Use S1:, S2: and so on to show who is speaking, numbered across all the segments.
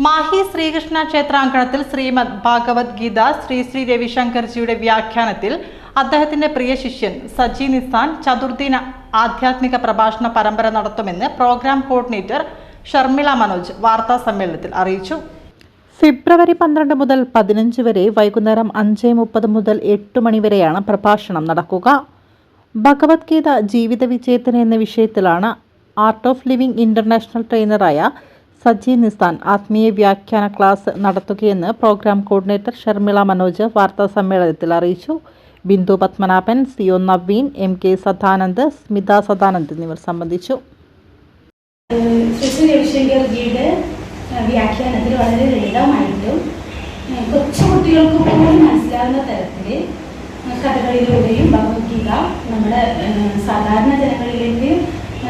S1: മാഹി ശ്രീകൃഷ്ണ ക്ഷേത്രാങ്കണത്തിൽ ശ്രീമദ് ഭാഗവത്ഗീത ശ്രീ രവിശങ്കർജിയുടെ വ്യാഖ്യാനത്തിൽ അദ്ദേഹത്തിന്റെ പ്രിയ ശിഷ്യൻ സജി നിസാൻ ചതുർദിന ആധ്യാത്മിക പ്രഭാഷണ പരമ്പര നടത്തുമെന്ന് പ്രോഗ്രാം കോർഡിനേറ്റർ ഷർമിള മനോജ് വാർത്താ സമ്മേളനത്തിൽ അറിയിച്ചു. ഫെബ്രുവരി 12 മുതൽ 15 വരെ വൈകുന്നേരം 5:30 മുതൽ 8 മണി വരെയാണ് പ്രഭാഷണം നടക്കുക. ഭഗവത്ഗീത ജീവിത വിജയത്തിന് എന്ന വിഷയത്തിലാണ് ആർട്ട് ഓഫ് ലിവിംഗ് ഇന്റർനാഷണൽ ട്രെയിനറായ സജി നിസാൻ ആത്മീയ വ്യാഖ്യാന ക്ലാസ് നടത്തുകയെന്ന് പ്രോഗ്രാം കോർഡിനേറ്റർ ഷർമിള മനോജ് വാർത്താ സമ്മേളനത്തിൽ അറിയിച്ചു. ബിന്ദു പത്മനാഭൻ, സിഒ നവീൻ, MK സദാനന്ദ്, സ്മിത സദാനന്ദ് എന്നിവർ സംബന്ധിച്ചു.
S2: ശ്രീ രവിശങ്കർജിയുടെ വ്യാഖ്യാനത്തിൽ വളരെ ലളിതമായിട്ടും കൊച്ചുകുട്ടികൾക്ക് പോലും മനസ്സിലാവുന്ന തരത്തിൽ കഥകളിലൂടെയും ഭഗവത്ഗീത നമ്മുടെ സാധാരണ ജനങ്ങളിലേക്ക്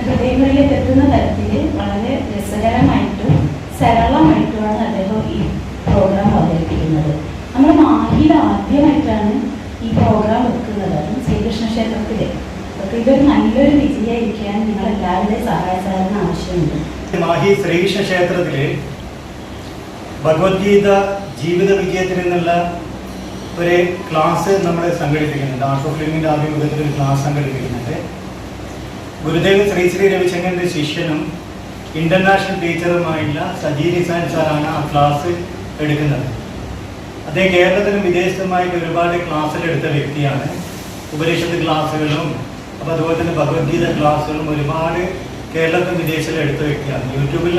S2: ഹൃദയങ്ങളിലേക്ക് എത്തുന്ന തരത്തിൽ വളരെ രസകരമായിട്ടും സരളമായിട്ടുമാണ് അദ്ദേഹം ഈ പ്രോഗ്രാം അവതരിപ്പിക്കുന്നത്. നമ്മൾ മാഹിയിൽ ആദ്യമായിട്ടാണ് ഈ പ്രോഗ്രാം വെക്കുന്നത്, ശ്രീകൃഷ്ണ ക്ഷേത്രത്തിൽ. അപ്പോൾ ഇതൊരു നല്ലൊരു വിജയമായിരിക്കാൻ നിങ്ങൾ എല്ലാവരുടെയും സഹായ സഹകരണം ആവശ്യമുണ്ട്.
S3: മാഹി ശ്രീകൃഷ്ണ ക്ഷേത്രത്തിൽ ഭഗവത്ഗീത ജീവിത വിജയത്തിൽ നിന്നുള്ള ഒരു ക്ലാസ് നമ്മൾ സംഘടിപ്പിക്കുന്നുണ്ട്. ആർട്ട് ഓഫ് ലിവിംഗിൻ്റെ ആഭിമുഖ്യത്തിൽ ഒരു ക്ലാസ് സംഘടിപ്പിക്കുന്നുണ്ട്. ഗുരുദേവൻ ശ്രീ രവിശങ്കറിൻ്റെ ശിഷ്യനും ഇന്റർനാഷണൽ ടീച്ചറുമായുള്ള സജി നിസാൻ സാറാണ് ആ ക്ലാസ് എടുക്കുന്നത്. അദ്ദേഹം കേരളത്തിലും വിദേശത്തുമായിട്ട് ഒരുപാട് ക്ലാസ്സിൽ എടുത്ത വ്യക്തിയാണ്. ഉപനിഷത്ത് ക്ലാസ്സുകളും അപ്പോൾ അതുപോലെ തന്നെ ഭഗവത്ഗീത ക്ലാസ്സുകളും ഒരുപാട് കേരളത്തിലും വിദേശത്തിലും എടുത്ത വ്യക്തിയാണ്. യൂട്യൂബിൽ